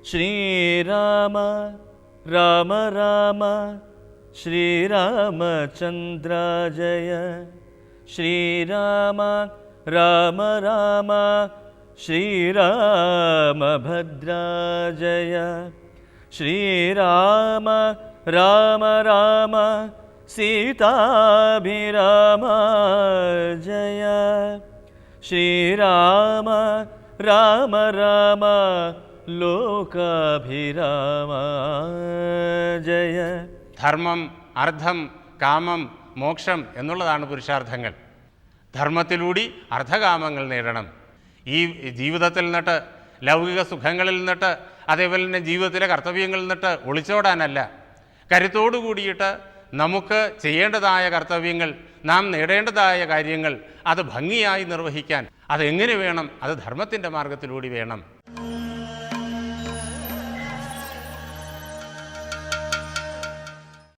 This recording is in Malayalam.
ശ്രീരാമ രാമ രാമ ശ്രീരാമചന്ദ്രാജയ ശ്രീരാമ രാമ രാമ ശ്രീരാമഭദ്രാജയ ശ്രീരാമ രാമ രാമ സീതാഭിരാമ ജയ ശ്രീരാമ രാമ രാമ ലോകാഭിരാമ ജയ. ധർമ്മം, അർത്ഥം, കാമം, മോക്ഷം എന്നുള്ളതാണ് പുരുഷാർത്ഥങ്ങൾ. ധർമ്മത്തിലൂടെ അർത്ഥകാമങ്ങൾ നേടണം. ഈ ജീവിതത്തിൽ നിന്നിട്ട്, ലൗകിക സുഖങ്ങളിൽ നിന്നിട്ട്, അതേപോലെ തന്നെ ജീവിതത്തിലെ കർത്തവ്യങ്ങളിൽ നിന്നിട്ട് ഒളിച്ചോടാനല്ല, കരുത്തോടു കൂടിയിട്ട് നമുക്ക് ചെയ്യേണ്ടതായ കർത്തവ്യങ്ങൾ, നാം നേടേണ്ടതായ കാര്യങ്ങൾ അത് ഭംഗിയായി നിർവഹിക്കാൻ അതെങ്ങനെ വേണം? അത് ധർമ്മത്തിൻ്റെ മാർഗത്തിലൂടെ വേണം.